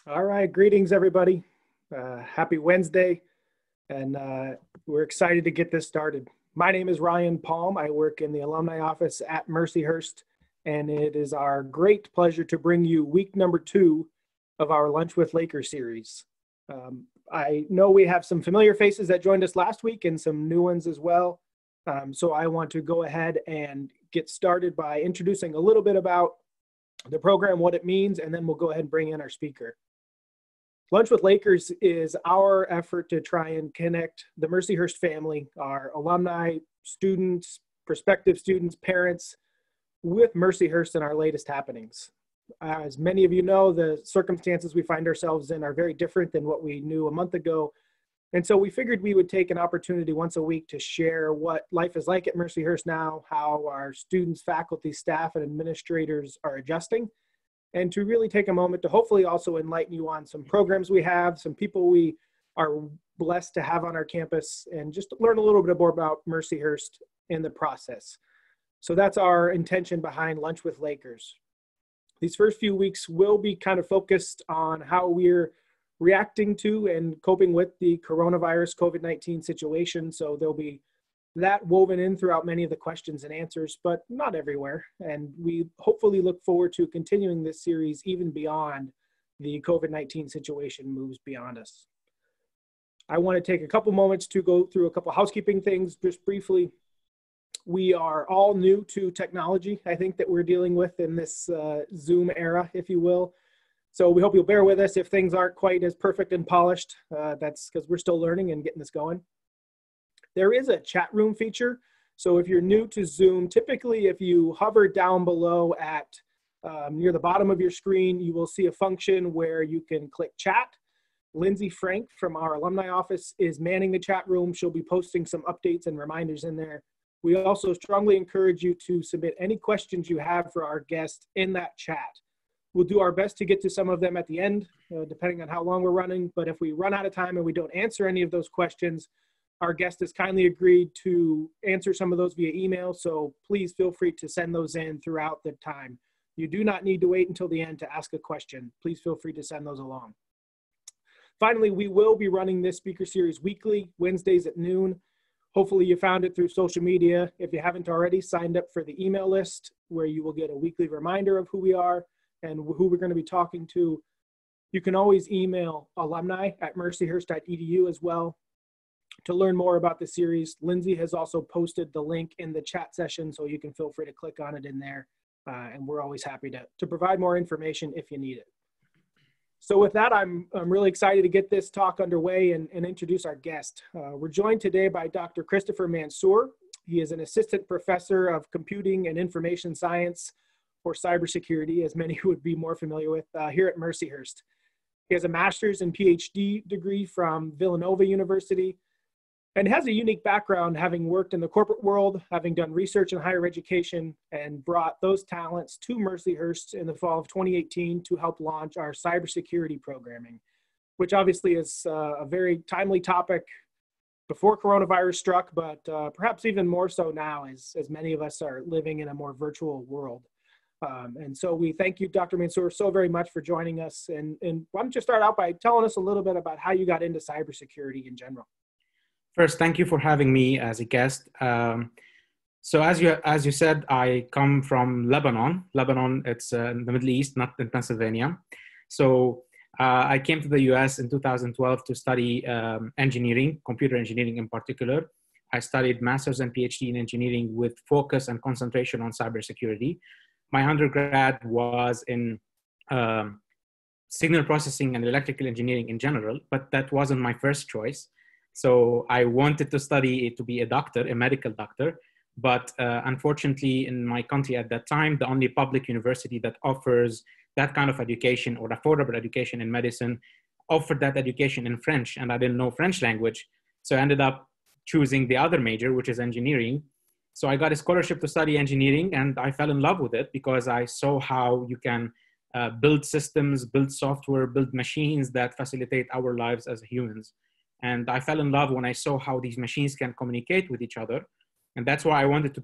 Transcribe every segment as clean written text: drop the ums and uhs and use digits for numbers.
All right, greetings everybody. Happy Wednesday, and we're excited to get this started. My name is Ryan Palm. I work in the alumni office at Mercyhurst, and it is our great pleasure to bring you week number 2 of our Lunch with Lakers series. I know we have some familiar faces that joined us last week and some new ones as well. So I want to go ahead and get started by introducing a little bit about the program, what it means, and then we'll go ahead and bring in our speaker. Lunch with Lakers is our effort to try and connect the Mercyhurst family, our alumni, students, prospective students, parents, with Mercyhurst and our latest happenings. As many of you know, the circumstances we find ourselves in are very different than what we knew a month ago. And so we figured we would take an opportunity once a week to share what life is like at Mercyhurst now, how our students, faculty, staff, and administrators are adjusting, and to really take a moment to hopefully also enlighten you on some programs we have, some people we are blessed to have on our campus, and just learn a little bit more about Mercyhurst in the process. So that's our intention behind Lunch with Lakers. These first few weeks will be kind of focused on how we're reacting to and coping with the coronavirus COVID-19 situation. So there'll be that woven in throughout many of the questions and answers, but not everywhere. And we hopefully look forward to continuing this series even beyond the COVID-19 situation moves beyond us. I want to take a couple moments to go through a couple housekeeping things just briefly. We are all new to technology, I think, that we're dealing with in this Zoom era, if you will. So we hope you'll bear with us if things aren't quite as perfect and polished. That's because we're still learning and getting this going. There is a chat room feature. So if you're new to Zoom, typically if you hover down below at near the bottom of your screen, you will see a function where you can click chat. Lindsay Frank from our alumni office is manning the chat room. She'll be posting some updates and reminders in there. We also strongly encourage you to submit any questions you have for our guest in that chat. We'll do our best to get to some of them at the end, depending on how long we're running. But if we run out of time and we don't answer any of those questions, our guest has kindly agreed to answer some of those via email, so please feel free to send those in throughout the time. You do not need to wait until the end to ask a question. Please feel free to send those along. Finally, we will be running this speaker series weekly, Wednesdays at noon. Hopefully you found it through social media. If you haven't already, signed up for the email list where you will get a weekly reminder of who we are and who we're going to be talking to. You can always email alumni@mercyhurst.edu as well. To learn more about the series, Lindsay has also posted the link in the chat session, so you can feel free to click on it in there. And we're always happy to provide more information if you need it. So with that, I'm really excited to get this talk underway and introduce our guest. We're joined today by Dr. Christopher Mansour. He is an assistant professor of computing and information science or cybersecurity, as many would be more familiar with, here at Mercyhurst. He has a master's and PhD degree from Villanova University, and has a unique background, having worked in the corporate world, having done research in higher education, and brought those talents to Mercyhurst in the fall of 2018 to help launch our cybersecurity programming, which obviously is a very timely topic before coronavirus struck, but perhaps even more so now as many of us are living in a more virtual world. And so we thank you, Dr. Mansour, so very much for joining us. And why don't you start out by telling us a little bit about how you got into cybersecurity in general? First, thank you for having me as a guest. So as you said, I come from Lebanon. Lebanon, it's in the Middle East, not in Pennsylvania. So I came to the US in 2012 to study engineering, computer engineering in particular. I studied master's and PhD in engineering with focus and concentration on cybersecurity. My undergrad was in signal processing and electrical engineering in general, but that wasn't my first choice. So I wanted to study to be a doctor, a medical doctor, but unfortunately in my country at that time, the only public university that offers that kind of education or affordable education in medicine offered that education in French, and I didn't know French language. So I ended up choosing the other major, which is engineering. So I got a scholarship to study engineering, and I fell in love with it because I saw how you can build systems, build software, build machines that facilitate our lives as humans. And I fell in love when I saw how these machines can communicate with each other. And that's why I wanted to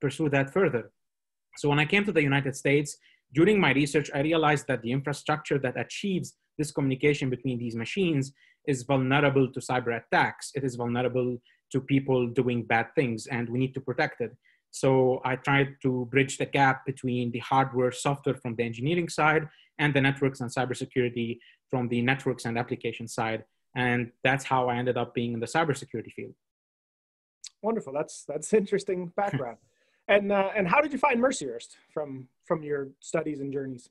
pursue that further. So when I came to the United States, during my research, I realized that the infrastructure that achieves this communication between these machines is vulnerable to cyber attacks. It is vulnerable to people doing bad things, and we need to protect it. So I tried to bridge the gap between the hardware, software from the engineering side and the networks and cybersecurity from the networks and application side. And that's how I ended up being in the cybersecurity field. Wonderful. That's interesting background. And how did you find Mercyhurst from your studies and journeys?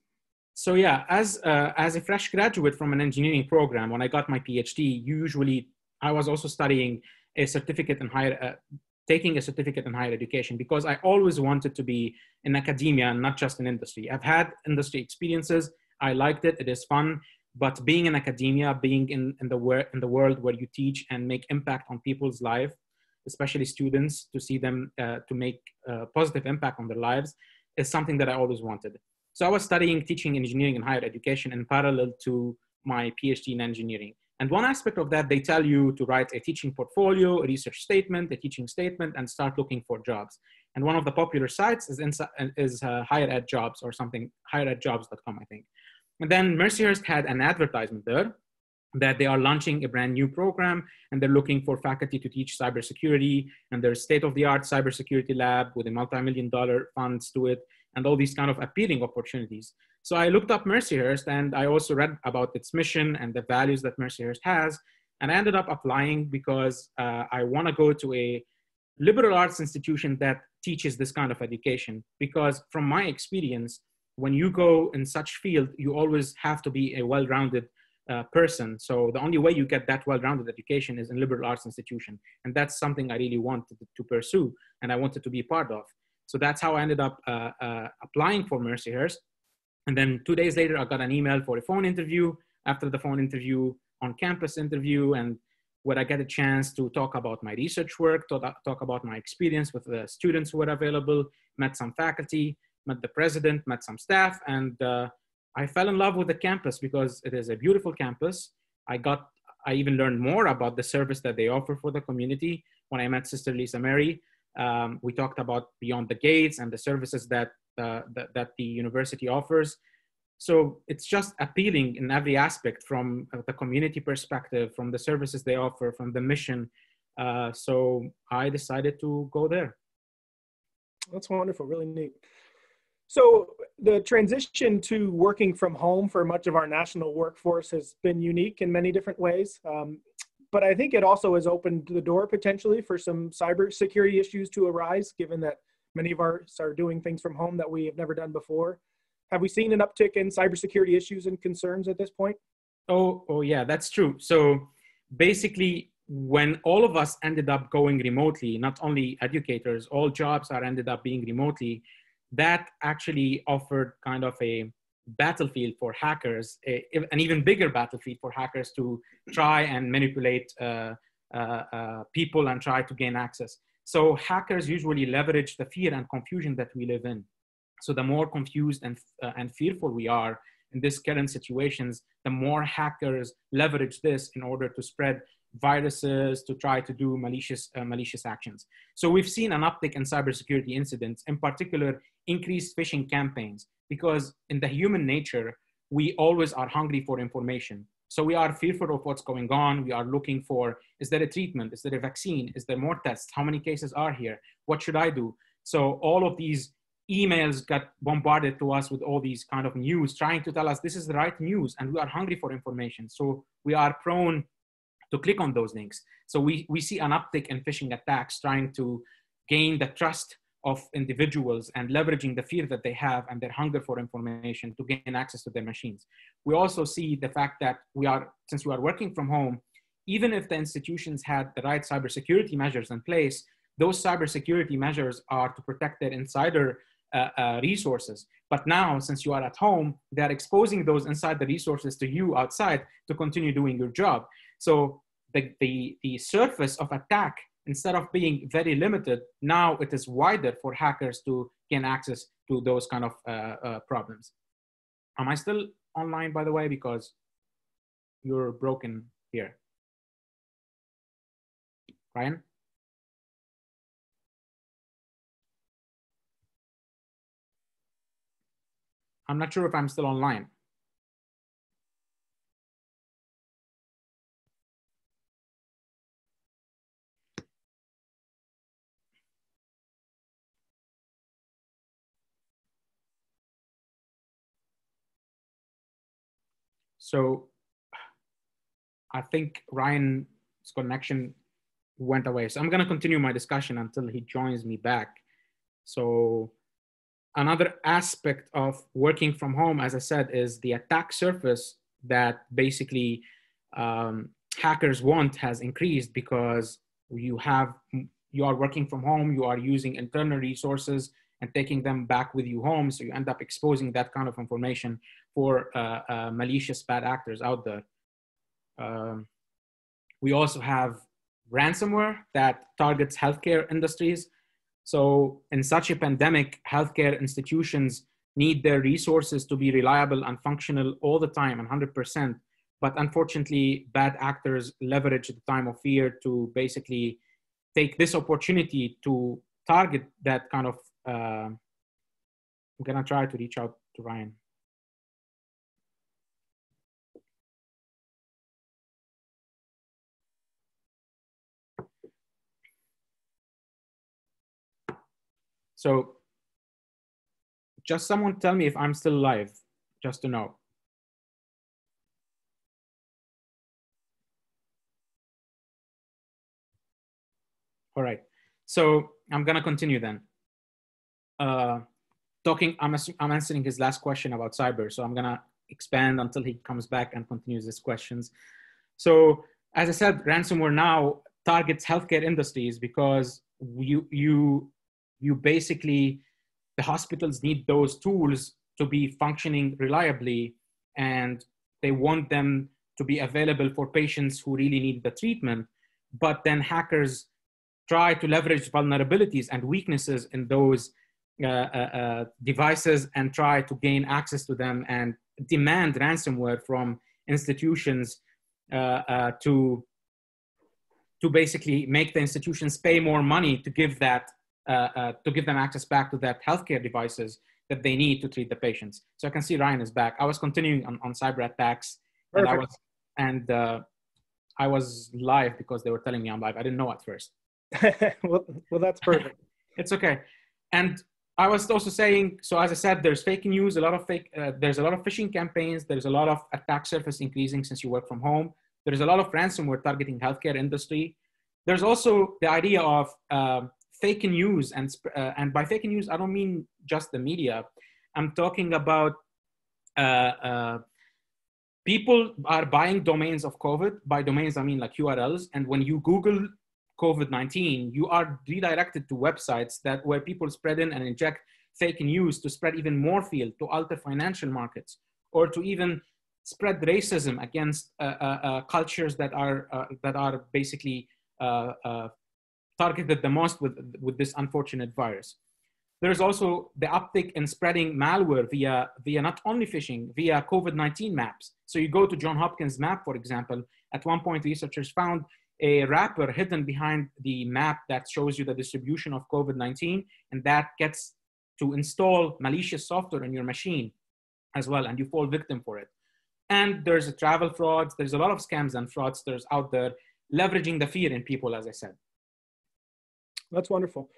So yeah, as a fresh graduate from an engineering program, when I got my PhD, I was also studying a certificate in taking a certificate in higher education, because I always wanted to be in academia and not just in industry. I've had industry experiences. I liked it. It is fun. But being in academia, being in the world where you teach and make impact on people's life, especially students, to see them to make a positive impact on their lives, is something that I always wanted. So I was studying teaching engineering in higher education in parallel to my PhD in engineering. And one aspect of that, they tell you to write a teaching portfolio, a research statement, a teaching statement, and start looking for jobs. And one of the popular sites is Higher Ed Jobs or something, higheredjobs.com, I think. And then Mercyhurst had an advertisement there that they are launching a brand new program, and they're looking for faculty to teach cybersecurity, and there's state-of-the-art cybersecurity lab with a multi-million-dollar funds to it, and all these kind of appealing opportunities. So I looked up Mercyhurst, and I also read about its mission and the values that Mercyhurst has. And I ended up applying because I want to go to a liberal arts institution that teaches this kind of education. Because from my experience, when you go in such field, you always have to be a well-rounded person. So the only way you get that well-rounded education is in liberal arts institution. And that's something I really wanted to pursue and I wanted to be part of. So that's how I ended up applying for Mercyhurst. And then 2 days later, I got an email for a phone interview. After the phone interview, on-campus interview, and where I get a chance to talk about my research work, talk about my experience with the students who were available, met some faculty, met the president, met some staff, and I fell in love with the campus because it is a beautiful campus. I even learned more about the service that they offer for the community when I met Sister Lisa Mary. We talked about Beyond the Gates and the services that the university offers. So it's just appealing in every aspect, from the community perspective, from the services they offer, from the mission. So I decided to go there. That's wonderful, really neat. So the transition to working from home for much of our national workforce has been unique in many different ways. But I think it also has opened the door potentially for some cybersecurity issues to arise, given that many of us are doing things from home that we have never done before. Have we seen an uptick in cybersecurity issues and concerns at this point? Oh yeah, that's true. So basically, when all of us ended up going remotely, not only educators, all jobs are ended up being remotely, that actually offered kind of a battlefield for hackers, an even bigger battlefield for hackers to try and manipulate people and try to gain access. So hackers usually leverage the fear and confusion that we live in. So the more confused and fearful we are in this current situations, the more hackers leverage this in order to spread viruses, to try to do malicious actions. So we've seen an uptick in cybersecurity incidents, in particular, increased phishing campaigns, because in the human nature, we always are hungry for information. So we are fearful of what's going on. We are looking for, is there a treatment? Is there a vaccine? Is there more tests? How many cases are here? What should I do? So all of these emails got bombarded to us with all these kind of news, trying to tell us this is the right news, and we are hungry for information. So we are prone to click on those links. So we see an uptick in phishing attacks, trying to gain the trust of individuals and leveraging the fear that they have and their hunger for information to gain access to their machines. We also see the fact that since we are working from home, even if the institutions had the right cybersecurity measures in place, those cybersecurity measures are to protect their insider resources. But now, since you are at home, they're exposing those insider resources to you outside to continue doing your job. So the surface of attack, instead of being very limited, now it is wider for hackers to gain access to those kind of problems. Am I still online, by the way? Because you're broken here. Ryan? I'm not sure if I'm still online. So I think Ryan's connection went away. So I'm going to continue my discussion until he joins me back. So another aspect of working from home, as I said, is the attack surface that basically hackers want has increased because you are working from home, you are using internal resources and taking them back with you home. So you end up exposing that kind of information for malicious bad actors out there. We also have ransomware that targets healthcare industries. So in such a pandemic, healthcare institutions need their resources to be reliable and functional all the time and 100%. But unfortunately, bad actors leverage the time of fear to basically take this opportunity to target that kind of, I'm gonna try to reach out to Ryan. So just someone tell me if I'm still live, just to know. All right, so I'm gonna continue then. I'm answering his last question about cyber, so I'm gonna expand until he comes back and continues his questions. So as I said, ransomware now targets healthcare industries because you basically, the hospitals need those tools to be functioning reliably, and they want them to be available for patients who really need the treatment. But then hackers try to leverage vulnerabilities and weaknesses in those devices and try to gain access to them and demand ransomware from institutions to basically make the institutions pay more money to give that to give them access back to that healthcare devices that they need to treat the patients. So I can see Ryan is back. I was continuing on cyber attacks, and I was live because they were telling me I'm live. I didn't know at first. well, that's perfect. It's okay. And I was also saying, so as I said, there's fake news, there's a lot of phishing campaigns. There's a lot of attack surface increasing since you work from home. There's a lot of ransomware targeting healthcare industry. There's also the idea of fake news, and by fake news, I don't mean just the media. I'm talking about people are buying domains of COVID. By domains, I mean like URLs. And when you Google COVID-19, you are redirected to websites where people spread in and inject fake news to spread even more fear, to alter financial markets, or to even spread racism against cultures that are basically targeted the most with this unfortunate virus. There's also the uptick in spreading malware via not only phishing, via COVID-19 maps. So you go to Johns Hopkins map, for example. At one point, researchers found a wrapper hidden behind the map that shows you the distribution of COVID-19, and that gets to install malicious software on your machine as well, and you fall victim for it. And there's travel frauds. There's a lot of scams and fraudsters out there leveraging the fear in people, as I said. That's wonderful.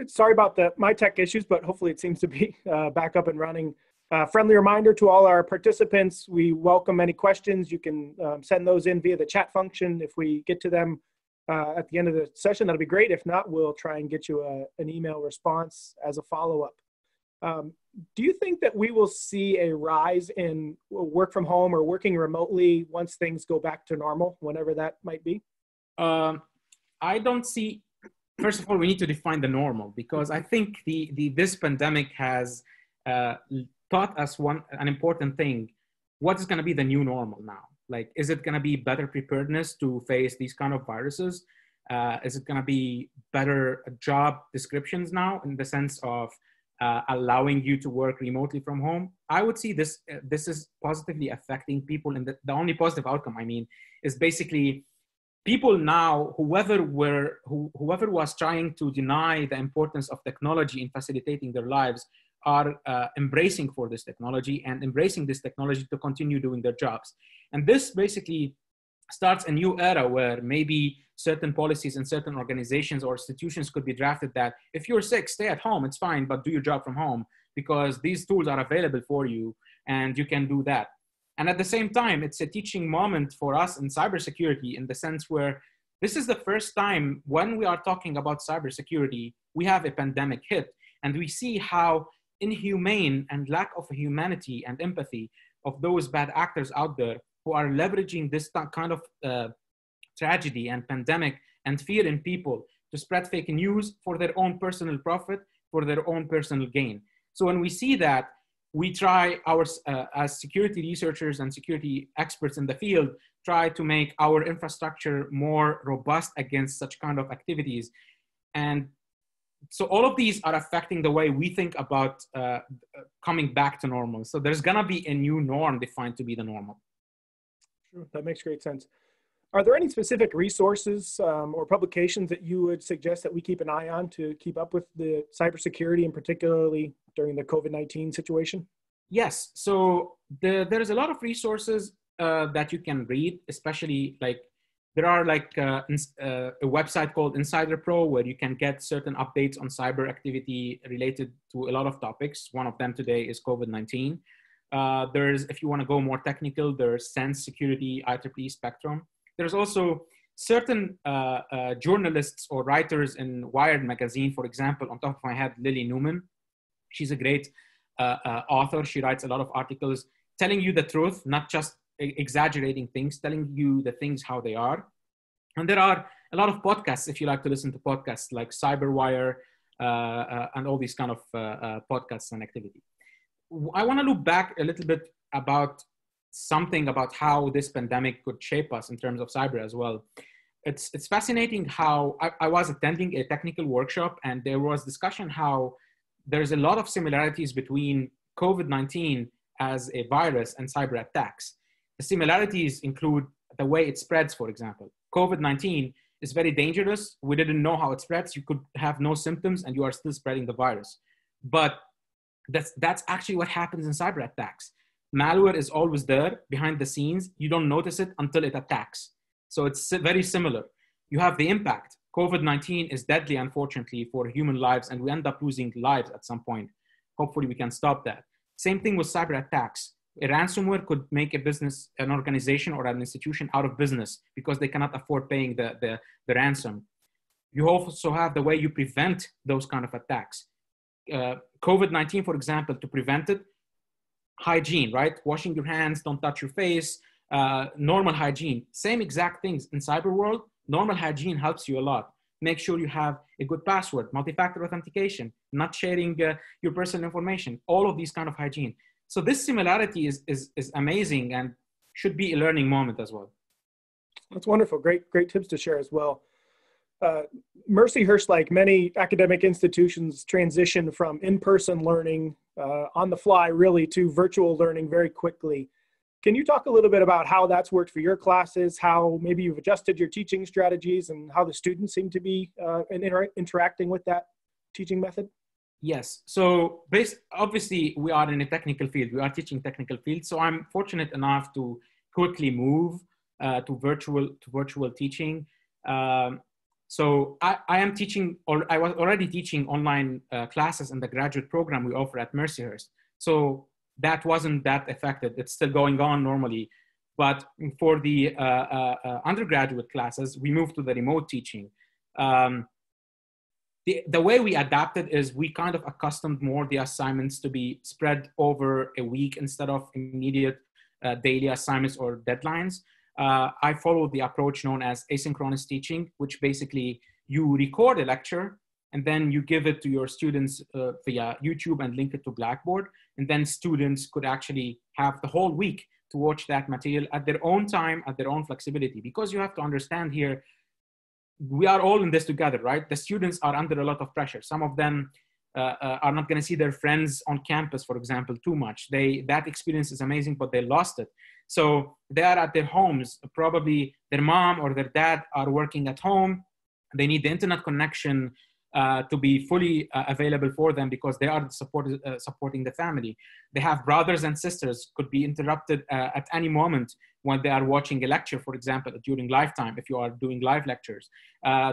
Sorry about my tech issues, but hopefully it seems to be back up and running. Friendly reminder to all our participants, we welcome any questions. You can send those in via the chat function. If we get to them at the end of the session, that'll be great. If not, we'll try and get you an email response as a follow-up. Do you think that we will see a rise in work from home or working remotely once things go back to normal, whenever that might be? I don't see. First of all, we need to define the normal, because I think this pandemic has taught us an important thing. What is going to be the new normal now? Like, is it going to be better preparedness to face these kind of viruses? Is it going to be better job descriptions now, in the sense of allowing you to work remotely from home? I would see this is positively affecting people, and the only positive outcome, I mean, is basically people now, whoever was trying to deny the importance of technology in facilitating their lives, are embracing for this technology and embracing this technology to continue doing their jobs. And this basically starts a new era where maybe certain policies in certain organizations or institutions could be drafted that if you're sick, stay at home, it's fine, but do your job from home, because these tools are available for you and you can do that. And at the same time, it's a teaching moment for us in cybersecurity in the sense where this is the first time when we are talking about cybersecurity, we have a pandemic hit, and we see how inhumane and lack of humanity and empathy of those bad actors out there who are leveraging this kind of tragedy and pandemic and fear in people to spread fake news for their own personal profit, for their own personal gain. So when we see that, we try as security researchers and security experts in the field, try to make our infrastructure more robust against such kind of activities. And so all of these are affecting the way we think about coming back to normal. So there's gonna be a new norm defined to be the normal. Sure, that makes great sense. Are there any specific resources or publications that you would suggest that we keep an eye on to keep up with the cybersecurity, and particularly during the COVID-19 situation? Yes, so there's a lot of resources that you can read, especially like there are like a website called Insider Pro where you can get certain updates on cyber activity related to a lot of topics. One of them today is COVID-19. There's, if you want to go more technical, there's Sense Security, IEEE Spectrum. There's also certain journalists or writers in Wired magazine, for example, on top of my head, Lily Newman. She's a great author. She writes a lot of articles telling you the truth, not just exaggerating things, telling you the things how they are. And there are a lot of podcasts, if you like to listen to podcasts like Cyberwire and all these kind of podcasts and activity. I want to look back a little bit about something about how this pandemic could shape us in terms of cyber as well. It's fascinating how I was attending a technical workshop and there was discussion how there's a lot of similarities between COVID-19 as a virus and cyber attacks. The similarities include the way it spreads, for example. COVID-19 is very dangerous. We didn't know how it spreads. You could have no symptoms and you are still spreading the virus. But that's actually what happens in cyber attacks. Malware is always there behind the scenes. You don't notice it until it attacks. So it's very similar. You have the impact. COVID-19 is deadly, unfortunately, for human lives, and we end up losing lives at some point. Hopefully we can stop that. Same thing with cyber attacks. A ransomware could make a business, an organization or an institution out of business because they cannot afford paying the ransom. You also have the way you prevent those kind of attacks. COVID-19, for example, to prevent it, hygiene, right? Washing your hands, don't touch your face, normal hygiene. Same exact things in cyber world. Normal hygiene helps you a lot. Make sure you have a good password, multi-factor authentication, not sharing your personal information, all of these kind of hygiene. So this similarity is amazing and should be a learning moment as well. That's wonderful. Great tips to share as well. Mercyhurst, like many academic institutions, transition from in-person learning on the fly really to virtual learning very quickly. Can you talk a little bit about how that's worked for your classes, how maybe you've adjusted your teaching strategies and how the students seem to be interacting with that teaching method? Yes. So obviously we are in a technical field. We are teaching technical field. So I'm fortunate enough to quickly move to virtual teaching. So I am teaching, or I was already teaching online classes in the graduate program we offer at Mercyhurst. So that wasn't that affected. It's still going on normally. But for the undergraduate classes, we moved to the remote teaching. The way we adapted is we kind of accustomed more the assignments to be spread over a week instead of immediate daily assignments or deadlines. I follow the approach known as asynchronous teaching, which basically you record a lecture and then you give it to your students via YouTube and link it to Blackboard. And then students could actually have the whole week to watch that material at their own time, at their own flexibility. Because you have to understand here, we are all in this together, right? The students are under a lot of pressure. Some of them are not going to see their friends on campus, for example, too much. That experience is amazing, but they lost it. So they are at their homes. Probably their mom or their dad are working at home. They need the internet connection to be fully available for them because they are supporting the family. They have brothers and sisters could be interrupted at any moment when they are watching a lecture, for example, during live time, if you are doing live lectures.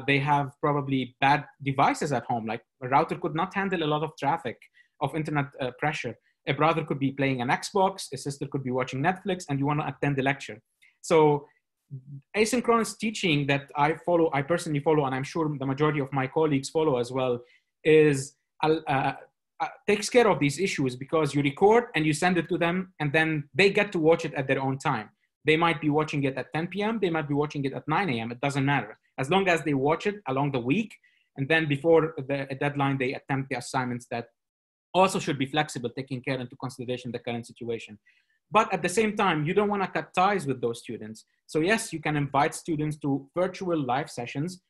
They have probably bad devices at home, like a router could not handle a lot of traffic of internet pressure. A brother could be playing an Xbox, a sister could be watching Netflix, and you want to attend the lecture. So asynchronous teaching that I personally follow, and I'm sure the majority of my colleagues follow as well, is takes care of these issues, because you record and you send it to them, and then they get to watch it at their own time. They might be watching it at 10 p.m. They might be watching it at 9 a.m. It doesn't matter. As long as they watch it along the week, and then before the deadline, they attempt the assignments that also should be flexible, taking care into consideration the current situation. But at the same time, you don't want to cut ties with those students. So yes, you can invite students to virtual live sessions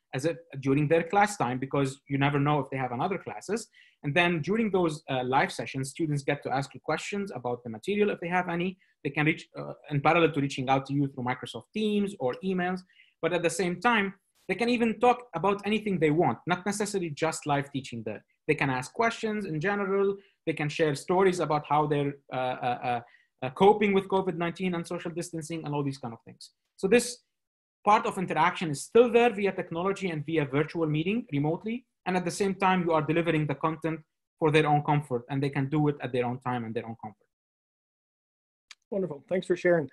during their class time, because you never know if they have another classes. And then during those live sessions, students get to ask you questions about the material if they have any. They can reach, in parallel to reaching out to you through Microsoft Teams or emails. But at the same time, they can even talk about anything they want, not necessarily just live teaching there. They can ask questions in general. They can share stories about how they're coping with COVID-19 and social distancing and all these kind of things. So this part of interaction is still there via technology and via virtual meeting remotely. And at the same time, you are delivering the content for their own comfort, and they can do it at their own time and their own comfort. Wonderful. Thanks for sharing.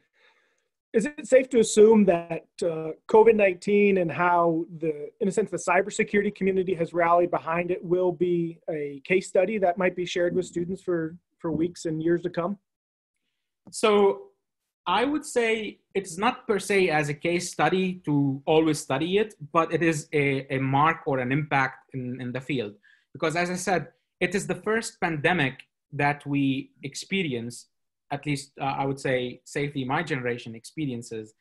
Is it safe to assume that COVID-19 and how in a sense, the cybersecurity community has rallied behind it will be a case study that might be shared with students for weeks and years to come? So I would say it's not per se as a case study to always study it, but it is a mark or an impact in the field. Because as I said, it is the first pandemic that we experience, at least I would say safely my generation experiences,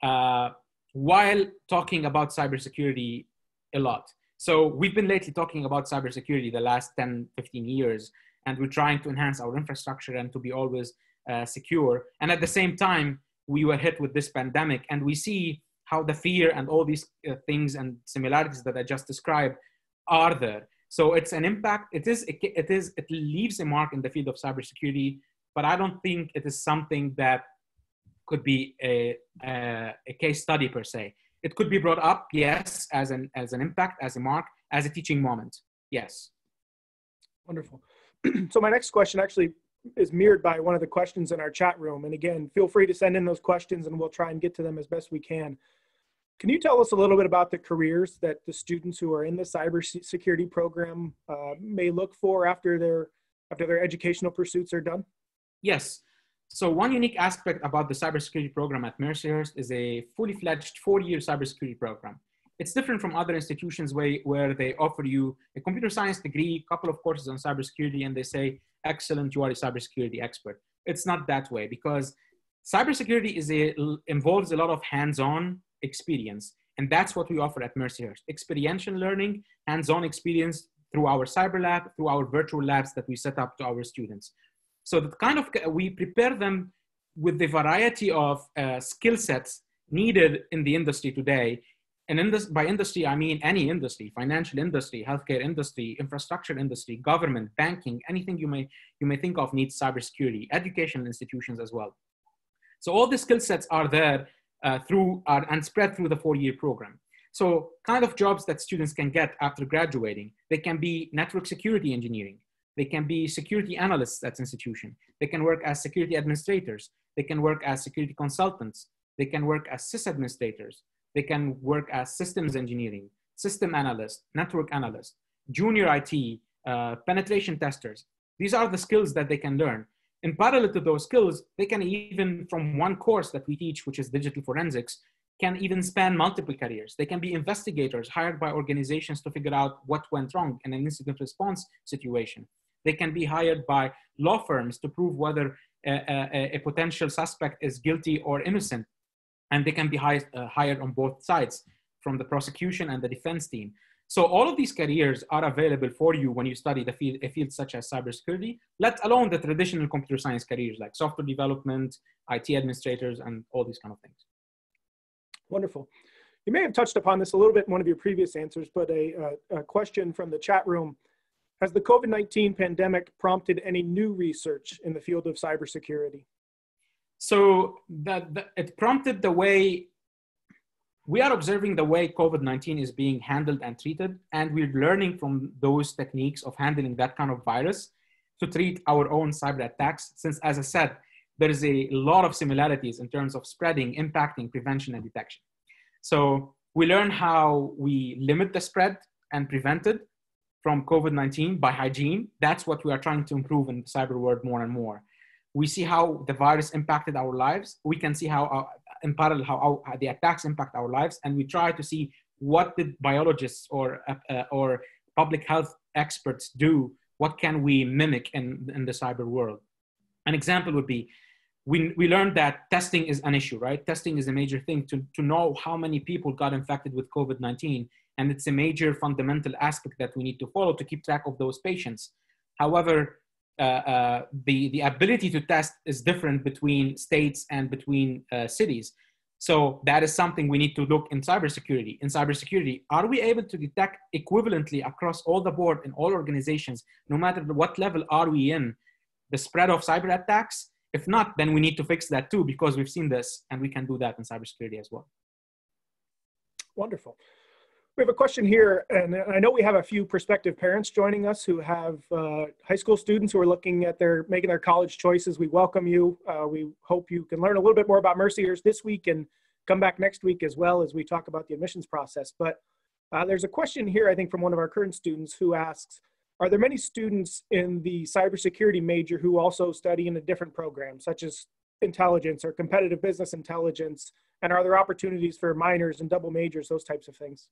while talking about cybersecurity a lot. So we've been lately talking about cybersecurity the last 10, 15 years, and we're trying to enhance our infrastructure and to be always secure. And at the same time, we were hit with this pandemic, and we see how the fear and all these things and similarities that I just described are there. So it's an impact. It leaves a mark in the field of cybersecurity, but I don't think it is something that could be a case study per se. It could be brought up, yes, as an impact, as a mark, as a teaching moment, yes. Wonderful. So my next question actually is mirrored by one of the questions in our chat room. And again, feel free to send in those questions and we'll try and get to them as best we can. Can you tell us a little bit about the careers that the students who are in the cybersecurity program may look for after their educational pursuits are done? Yes. So one unique aspect about the cybersecurity program at Mercyhurst is a fully fledged 4-year cybersecurity program. It's different from other institutions where they offer you a computer science degree, a couple of courses on cybersecurity, and they say, excellent, you are a cybersecurity expert. It's not that way, because cybersecurity involves a lot of hands-on experience. And that's what we offer at Mercyhurst. Experiential learning, hands-on experience through our cyber lab, through our virtual labs that we set up to our students. So we prepare them with the variety of skill sets needed in the industry today. And by industry, I mean any industry: financial industry, healthcare industry, infrastructure industry, government, banking, anything you may think of needs cybersecurity, educational institutions as well. So all the skill sets are there and spread through the 4-year program. So kind of jobs that students can get after graduating, they can be network security engineering. They can be security analysts at institution. They can work as security administrators. They can work as security consultants. They can work as sysadministrators. They can work as systems engineering, system analyst, network analyst, junior IT, penetration testers. These are the skills that they can learn. In parallel to those skills, they can even, from one course that we teach, which is digital forensics, can even span multiple careers. They can be investigators hired by organizations to figure out what went wrong in an incident response situation. They can be hired by law firms to prove whether a potential suspect is guilty or innocent. And they can be hired on both sides, from the prosecution and the defense team. So all of these careers are available for you when you study a field such as cybersecurity, let alone the traditional computer science careers like software development, IT administrators, and all these kind of things. Wonderful. You may have touched upon this a little bit in one of your previous answers, but a question from the chat room. Has the COVID-19 pandemic prompted any new research in the field of cybersecurity? So it prompted the way we are observing the way COVID-19 is being handled and treated, and we're learning from those techniques of handling that kind of virus to treat our own cyber attacks, since, as I said, there is a lot of similarities in terms of spreading, impacting, prevention, and detection. So we learn how we limit the spread and prevent it from COVID-19 by hygiene. That's what we are trying to improve in the cyber world more and more. We see how the virus impacted our lives. We can see how, in parallel, how the attacks impact our lives. And we try to see what the biologists or public health experts do. What can we mimic in the cyber world? An example would be, we learned that testing is an issue, right? Testing is a major thing to know how many people got infected with COVID-19. And it's a major fundamental aspect that we need to follow to keep track of those patients. However, the ability to test is different between states and between cities. So that is something we need to look in cybersecurity. In cybersecurity, are we able to detect equivalently across all the board in all organizations, no matter what level are we in, the spread of cyber attacks? If not, then we need to fix that too, because we've seen this and we can do that in cybersecurity as well. Wonderful. We have a question here, and I know we have a few prospective parents joining us who have high school students who are looking at making their college choices. We welcome you. We hope you can learn a little bit more about Mercyhurst this week and come back next week as well as we talk about the admissions process. But there's a question here, I think, from one of our current students who asks, are there many students in the cybersecurity major who also study in a different program, such as intelligence or competitive business intelligence? And are there opportunities for minors and double majors, those types of things?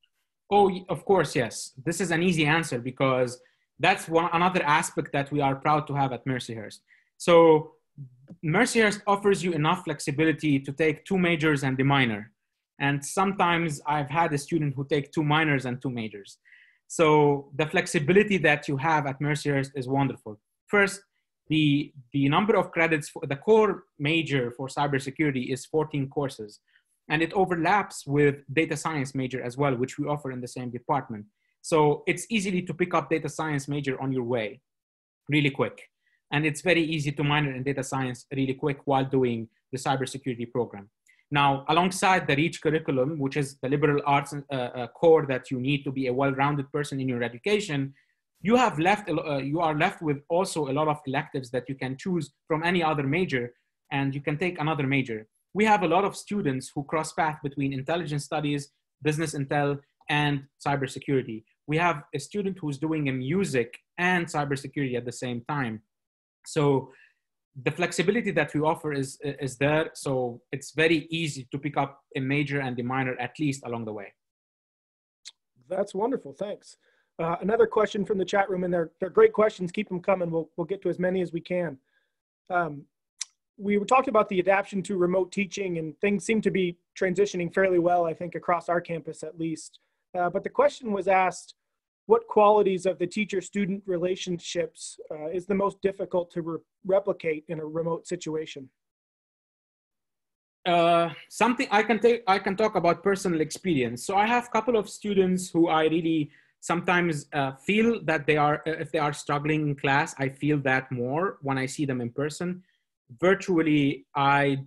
Oh, of course, yes. This is an easy answer because that's another aspect that we are proud to have at Mercyhurst. So Mercyhurst offers you enough flexibility to take 2 majors and the minor. And sometimes I've had a student who take 2 minors and 2 majors. So the flexibility that you have at Mercyhurst is wonderful. First, the number of credits for the core major for cybersecurity is 14 courses. And it overlaps with data science major as well, which we offer in the same department. So it's easy to pick up data science major on your way really quick. And it's very easy to minor in data science really quick while doing the cybersecurity program. Now, alongside the REACH curriculum, which is the liberal arts core that you need to be a well-rounded person in your education, you are left with also a lot of electives that you can choose from any other major, and you can take another major. We have a lot of students who cross path between intelligence studies, business intel, and cybersecurity. We have a student who's doing a music and cybersecurity at the same time. So the flexibility that we offer is there. So it's very easy to pick up a major and a minor at least along the way. That's wonderful. Thanks. Another question from the chat room, and they're great questions. Keep them coming. We'll get to as many as we can. We were talking about the adaptation to remote teaching, and things seem to be transitioning fairly well, I think, across our campus at least. But the question was asked, what qualities of the teacher-student relationships is the most difficult to replicate in a remote situation? Something I can talk about personal experience. So I have a couple of students who I really sometimes feel that if they are struggling in class, I feel that more when I see them in person. Virtually, I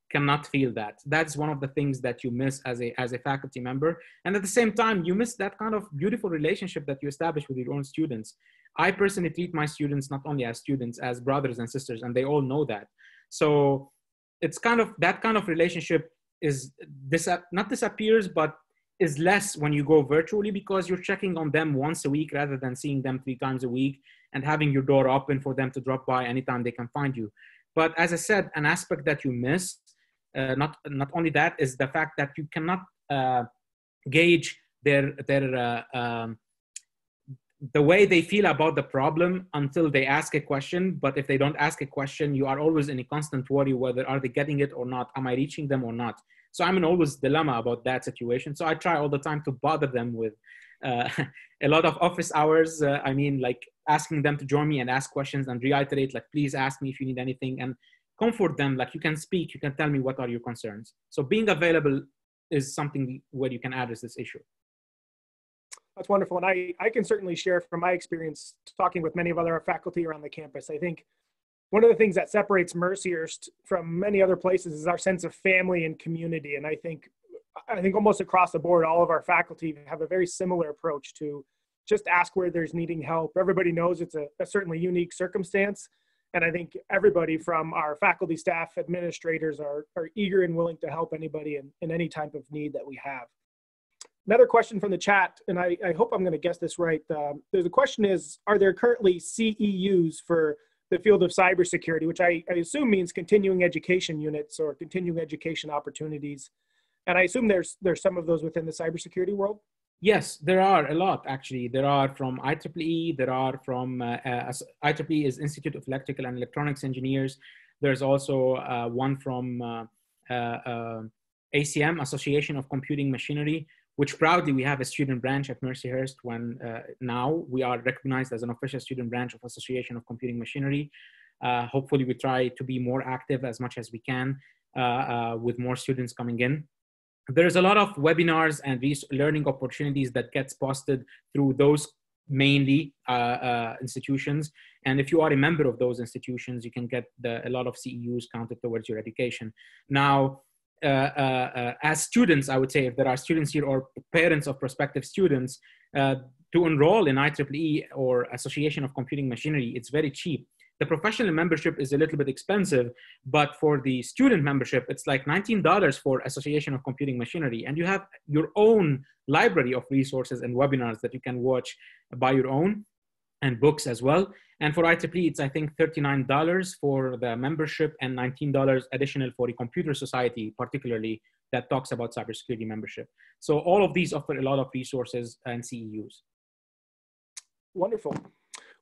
cannot feel that. That's one of the things that you miss as a faculty member. And at the same time, you miss that kind of beautiful relationship that you establish with your own students. I personally treat my students not only as students, as brothers and sisters, and they all know that. So it's kind of, that kind of relationship is not disappears, but is less when you go virtually, because you're checking on them once a week rather than seeing them 3 times a week and having your door open for them to drop by anytime they can find you. But as I said, an aspect that you miss, not only that, is the fact that you cannot gauge the way they feel about the problem until they ask a question. But if they don't ask a question, you are always in a constant worry whether are they getting it or not, am I reaching them or not? So I'm in always dilemma about that situation. So I try all the time to bother them with a lot of office hours. I mean, like asking them to join me and ask questions and reiterate, like, please ask me if you need anything, and comfort them. Like, you can speak, you can tell me what are your concerns. So being available is something where you can address this issue. That's wonderful. And I can certainly share from my experience talking with many of other faculty around the campus. I think one of the things that separates Mercyhurst from many other places is our sense of family and community. And I think almost across the board, all of our faculty have a very similar approach to just ask where there's needing help. Everybody knows it's a certainly unique circumstance. And I think everybody from our faculty, staff, administrators are eager and willing to help anybody in any type of need that we have. Another question from the chat, and I hope I'm going to guess this right. There's a question is, are there currently CEUs for the field of cybersecurity, which I assume means continuing education units or continuing education opportunities. And I assume there's some of those within the cybersecurity world? Yes, there are a lot, actually. There are from IEEE, there are from, IEEE is Institute of Electrical and Electronics Engineers. There's also one from ACM, Association of Computing Machinery, which proudly we have a student branch at Mercyhurst when now we are recognized as an official student branch of Association of Computing Machinery. Hopefully we try to be more active as much as we can with more students coming in. There's a lot of webinars and these learning opportunities that gets posted through those mainly institutions. And if you are a member of those institutions, you can get a lot of CEUs counted towards your education. Now, as students, I would say, if there are students here or parents of prospective students, to enroll in IEEE or Association of Computing Machinery, it's very cheap. The professional membership is a little bit expensive, but for the student membership, it's like $19 for Association of Computing Machinery. And you have your own library of resources and webinars that you can watch by your own, and books as well. And for IEEE, it's, I think, $39 for the membership and $19 additional for the Computer Society, particularly, that talks about cybersecurity membership. So all of these offer a lot of resources and CEUs. Wonderful.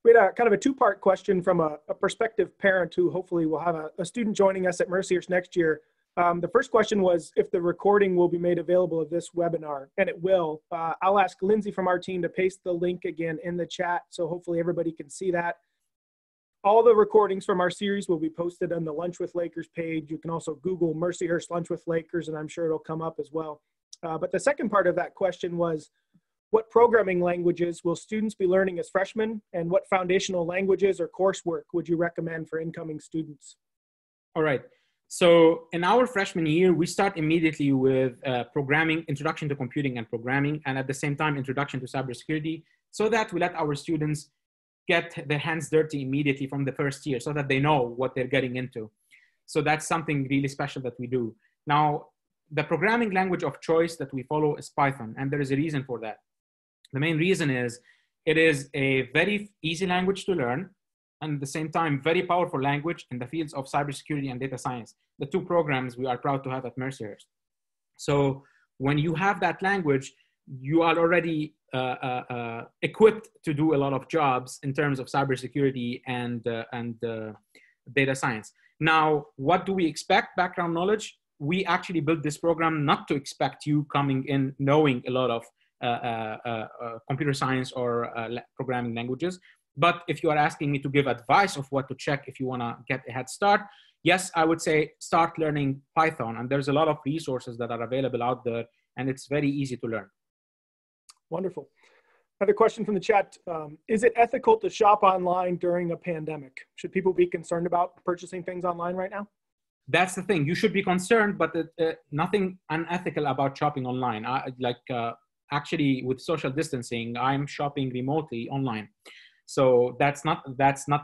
We had a kind of a two-part question from a prospective parent who hopefully will have a student joining us at Mercyhurst next year. The first question was if the recording will be made available of this webinar, and it will. I'll ask Lindsay from our team to paste the link again in the chat, so hopefully everybody can see that. All the recordings from our series will be posted on the Lunch with Lakers page. You can also Google Mercyhurst Lunch with Lakers, and I'm sure it'll come up as well. But the second part of that question was, what programming languages will students be learning as freshmen, and what foundational languages or coursework would you recommend for incoming students? All right. So in our freshman year, we start immediately with programming, introduction to computing and programming, and at the same time, introduction to cybersecurity, so that we let our students get their hands dirty immediately from the first year so that they know what they're getting into. So that's something really special that we do. Now, the programming language of choice that we follow is Python, and there is a reason for that. The main reason is it is a very easy language to learn, and at the same time, very powerful language in the fields of cybersecurity and data science, the two programs we are proud to have at Mercyhurst. So when you have that language, you are already equipped to do a lot of jobs in terms of cybersecurity and data science. Now, what do we expect? Background knowledge. We actually built this program not to expect you coming in knowing a lot of computer science or programming languages. But if you are asking me to give advice of what to check if you want to get a head start, yes, I would say start learning Python. And there's a lot of resources that are available out there, and it's very easy to learn. Wonderful. Another question from the chat. Is it ethical to shop online during a pandemic? Should people be concerned about purchasing things online right now? That's the thing. You should be concerned, but nothing unethical about shopping online. Actually, with social distancing, I'm shopping remotely online. So that's not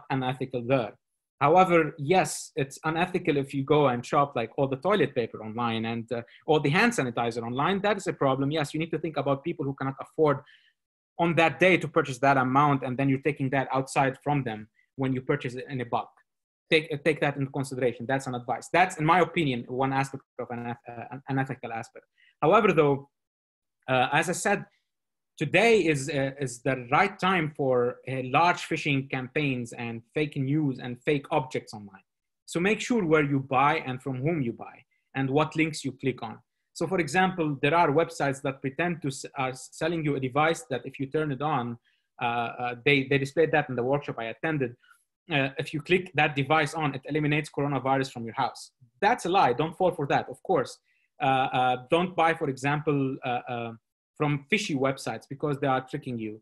unethical there. However, yes, it's unethical if you go and shop like all the toilet paper online and all the hand sanitizer online. That is a problem. Yes, you need to think about people who cannot afford on that day to purchase that amount, and then you're taking that outside from them when you purchase it in a bulk. Take that into consideration. That's an advice. That's, in my opinion, one aspect of an unethical aspect. However, though, as I said, today is the right time for large phishing campaigns and fake news and fake objects online. So make sure where you buy and from whom you buy and what links you click on. So for example, there are websites that pretend to are selling you a device that if you turn it on, they displayed that in the workshop I attended. If you click that device on, it eliminates coronavirus from your house. That's a lie. Don't fall for that, of course. Don't buy, for example, from fishy websites because they are tricking you.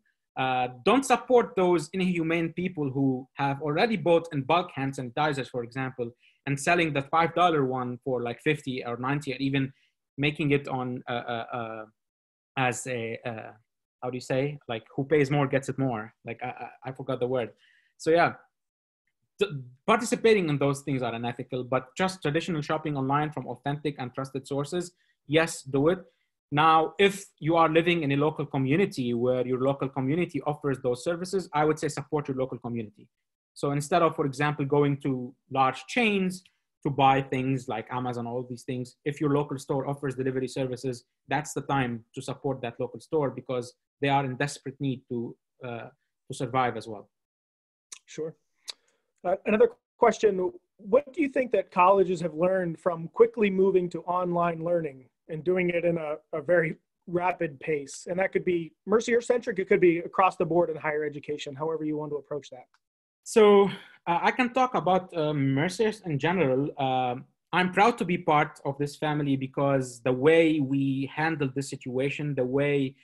Don't support those inhumane people who have already bought in bulk hand sanitizers, for example, and selling the $5 one for like 50 or 90, or even making it on as a how do you say, like who pays more gets it more. Like I forgot the word. So yeah, participating in those things are unethical, but just traditional shopping online from authentic and trusted sources, yes, do it. Now, if you are living in a local community where your local community offers those services, I would say support your local community. So instead of, for example, going to large chains to buy things like Amazon, all these things, if your local store offers delivery services, that's the time to support that local store because they are in desperate need to survive as well. Sure. Another question, what do you think that colleges have learned from quickly moving to online learning and doing it in a very rapid pace? And that could be Mercyhurst-centric, it could be across the board in higher education, however you want to approach that. So I can talk about Mercyhurst in general. I'm proud to be part of this family because the way we handled this situation, the way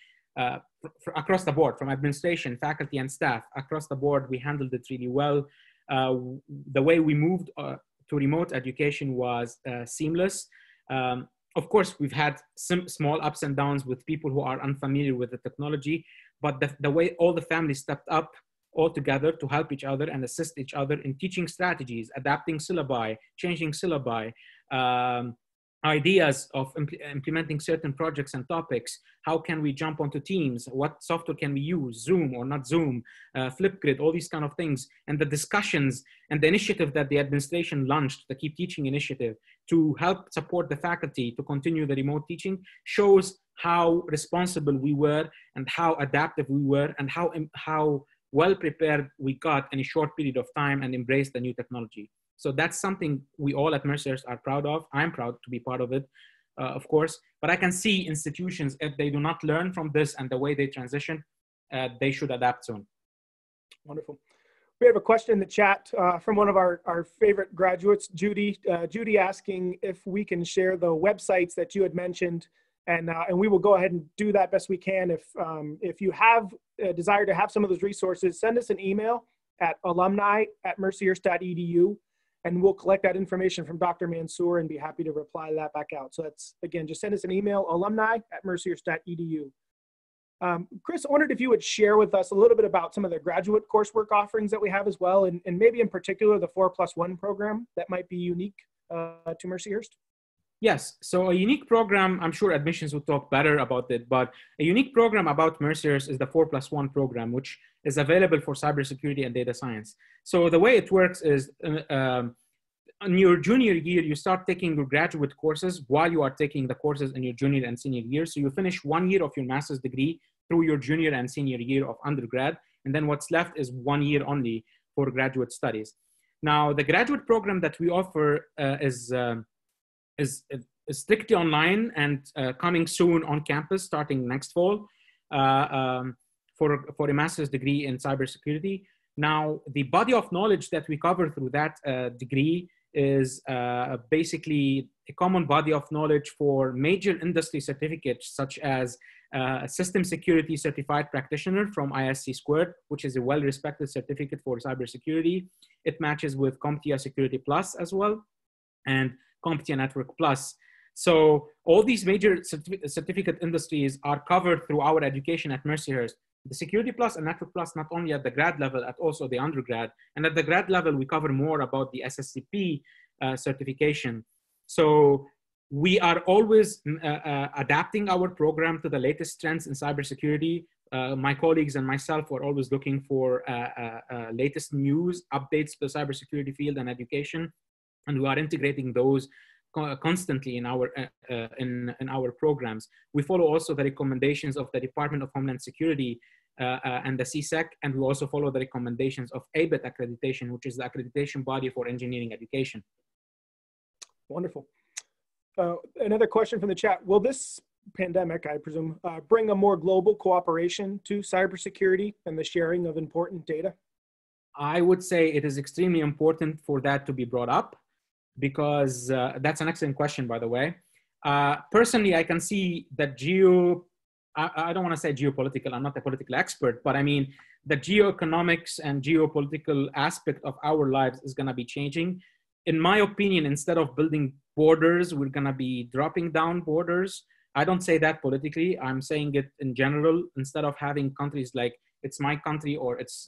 across the board, from administration, faculty, and staff, across the board, we handled it really well. The way we moved to remote education was seamless. Of course, we've had some small ups and downs with people who are unfamiliar with the technology, but the way all the families stepped up all together to help each other and assist each other in teaching strategies, adapting syllabi, changing syllabi, ideas of implementing certain projects and topics. How can we jump onto Teams? What software can we use? Zoom or not Zoom? Flipgrid, all these kind of things. And the discussions and the initiative that the administration launched, the Keep Teaching initiative, to help support the faculty to continue the remote teaching shows how responsible we were and how adaptive we were and how well prepared we got in a short period of time and embraced the new technology. So that's something we all at Mercyhurst are proud of. I'm proud to be part of it, of course. But I can see institutions, if they do not learn from this and the way they transition, they should adapt soon. Wonderful. We have a question in the chat from one of our favorite graduates, Judy. Judy asking if we can share the websites that you had mentioned, and we will go ahead and do that best we can. If you have a desire to have some of those resources, send us an email at alumni@mercyhurst.edu. And we'll collect that information from Dr. Mansour and be happy to reply that back out. So that's, again, just send us an email, alumni@mercyhurst.edu. Chris, I wondered if you would share with us a little bit about some of the graduate coursework offerings that we have as well, and maybe in particular the 4+1 program that might be unique to Mercyhurst. Yes, so a unique program, I'm sure admissions will talk better about it, but a unique program about Mercyhurst is the 4+1 program, which is available for cybersecurity and data science. So the way it works is in your junior year, you start taking your graduate courses while you are taking the courses in your junior and senior year. So you finish 1 year of your master's degree through your junior and senior year of undergrad. And then what's left is 1 year only for graduate studies. Now, the graduate program that we offer is strictly online and coming soon on campus starting next fall for a master's degree in cybersecurity. Now, the body of knowledge that we cover through that degree is basically a common body of knowledge for major industry certificates, such as System Security Certified Practitioner from ISC², which is a well-respected certificate for cybersecurity. It matches with CompTIA Security Plus as well, and CompTIA Network Plus. So all these major certificate industries are covered through our education at Mercyhurst. The Security Plus and Network Plus, not only at the grad level, at also the undergrad. And at the grad level, we cover more about the SSCP certification. So we are always adapting our program to the latest trends in cybersecurity. My colleagues and myself are always looking for latest news, updates to the cybersecurity field and education. And we are integrating those constantly in our programs. We follow also the recommendations of the Department of Homeland Security and the CSEC, and we also follow the recommendations of ABET accreditation, which is the accreditation body for engineering education. Wonderful. Another question from the chat. Will this pandemic, I presume, bring a more global cooperation to cybersecurity and the sharing of important data? I would say it is extremely important for that to be brought up, because that's an excellent question, by the way. Personally, I can see that I don't want to say geopolitical, I'm not a political expert, but I mean, the geoeconomics and geopolitical aspect of our lives is going to be changing. In my opinion, instead of building borders, we're going to be dropping down borders. I don't say that politically. I'm saying it in general. Instead of having countries like it's my country or it's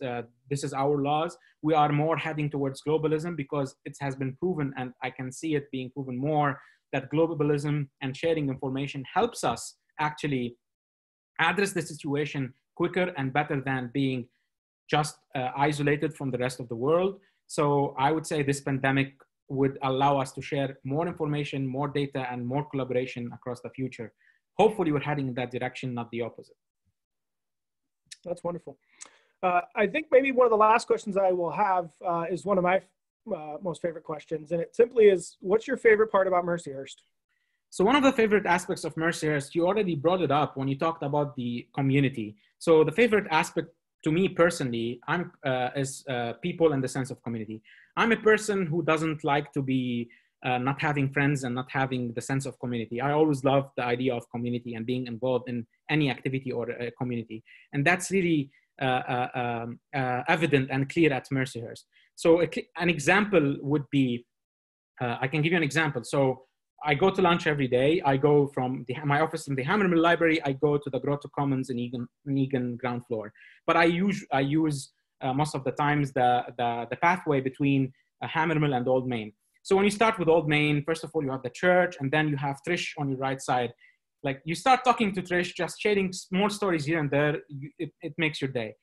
this is our laws, we are more heading towards globalism because it has been proven, and I can see it being proven more, that globalism and sharing information helps us actually address the situation quicker and better than being just isolated from the rest of the world. So I would say this pandemic would allow us to share more information, more data, and more collaboration across the future. Hopefully we're heading in that direction, not the opposite. That's wonderful. I think maybe one of the last questions I will have is one of my most favorite questions. And it simply is, what's your favorite part about Mercyhurst? So one of the favorite aspects of Mercyhurst, you already brought it up when you talked about the community. So the favorite aspect to me personally, is people in the sense of community. I'm a person who doesn't like to be not having friends and not having the sense of community. I always love the idea of community and being involved in any activity or a community. And that's really evident and clear at Mercyhurst. So an example would be, I can give you an example. So I go to lunch every day. I go from my office in the Hammermill Library. I go to the Grotto Commons in Egan ground floor. But I use most of the times the pathway between Hammermill and Old Main. So when you start with Old Main, first of all, you have the church, and then you have Trish on your right side. Like you start talking to Trish, just sharing small stories here and there, it makes your day.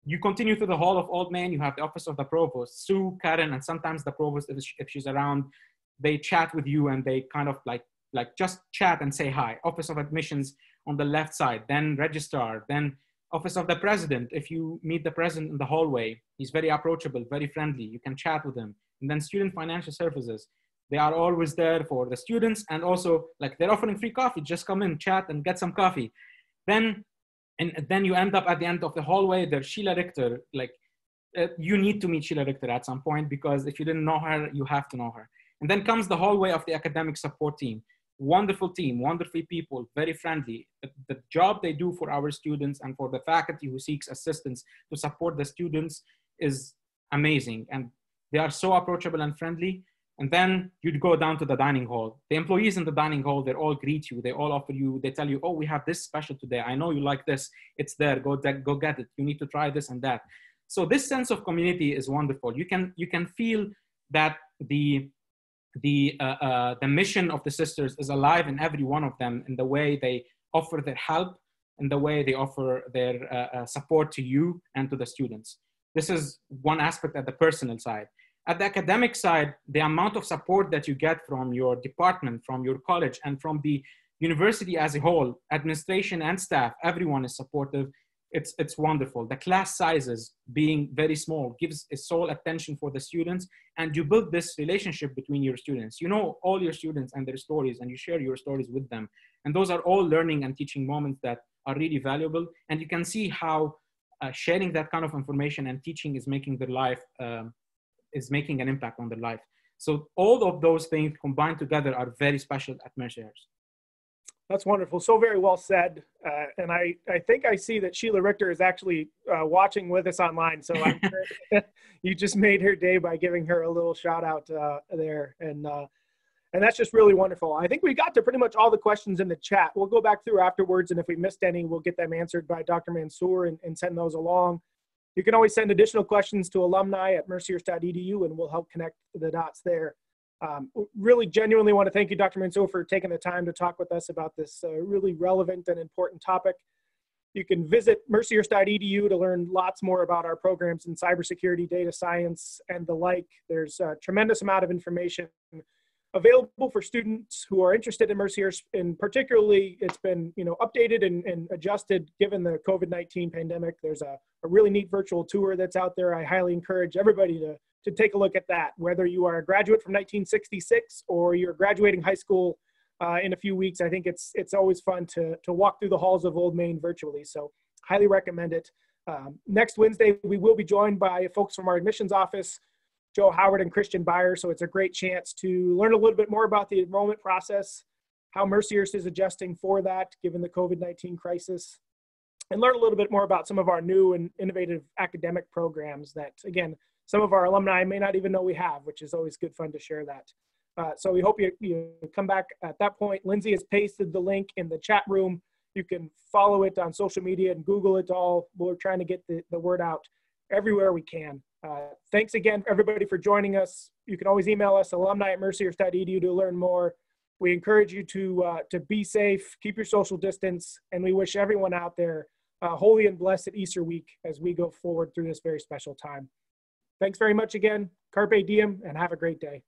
You continue to the hall of Old Main, you have the office of the provost, Sue, Karen, and sometimes the provost, if she's around, they chat with you and they kind of like just chat and say hi. Office of admissions on the left side, then registrar, then office of the president. If you meet the president in the hallway, he's very approachable, very friendly. You can chat with him. And then student financial services. They are always there for the students, and also like they're offering free coffee. Just come in, chat, and get some coffee. Then you end up at the end of the hallway. There's Sheila Richter. You need to meet Sheila Richter at some point, because if you didn't know her, you have to know her. And then comes the hallway of the academic support team. Wonderful team, wonderful people, very friendly. The job they do for our students and for the faculty who seeks assistance to support the students is amazing. And they are so approachable and friendly. And then you'd go down to the dining hall. The employees in the dining hall, they all greet you. They all offer you, they tell you, oh, we have this special today. I know you like this. It's there, go get it. You need to try this and that. So this sense of community is wonderful. You can feel that the mission of the sisters is alive in every one of them, in the way they offer their help, in the way they offer their support to you and to the students. This is one aspect at the personal side. At the academic side, the amount of support that you get from your department, from your college, and from the university as a whole, administration and staff, everyone is supportive. It's wonderful. The class sizes being very small gives a sole attention for the students, and you build this relationship between your students. You know all your students and their stories, and you share your stories with them. And those are all learning and teaching moments that are really valuable. And you can see how sharing that kind of information and teaching is making their life, is making an impact on their life. So all of those things combined together are very special at Mercyhurst. That's wonderful. So very well said. And I think I see that Sheila Richter is actually watching with us online. So I'm sure you just made her day by giving her a little shout out there. And that's just really wonderful. I think we got to pretty much all the questions in the chat. We'll go back through afterwards, and if we missed any, we'll get them answered by Dr. Mansour and send those along. You can always send additional questions to alumni at mercyhurst.edu, and we'll help connect the dots there. Really genuinely want to thank you, Dr. Mansour, for taking the time to talk with us about this really relevant and important topic. You can visit mercyhurst.edu to learn lots more about our programs in cybersecurity, data science, and the like. There's a tremendous amount of information available for students who are interested in Mercyhurst, and particularly it's been updated and adjusted given the COVID-19 pandemic. There's a really neat virtual tour that's out there. I highly encourage everybody to take a look at that, whether you are a graduate from 1966 or you're graduating high school in a few weeks. I think it's always fun to walk through the halls of Old Main virtually, so highly recommend it. Next Wednesday, we will be joined by folks from our admissions office, Joe Howard and Christian Byer. So it's a great chance to learn a little bit more about the enrollment process, how Mercyhurst is adjusting for that given the COVID-19 crisis, and learn a little bit more about some of our new and innovative academic programs that, again, some of our alumni may not even know we have, which is always good fun to share that. So we hope you come back at that point. Lindsay has pasted the link in the chat room. You can follow it on social media and Google it all. We're trying to get the word out everywhere we can. Thanks again, everybody, for joining us. You can always email us, alumni@mercyhurst.edu, to learn more. We encourage you to be safe, keep your social distance, and we wish everyone out there a holy and blessed Easter week as we go forward through this very special time. Thanks very much again. Carpe diem, and have a great day.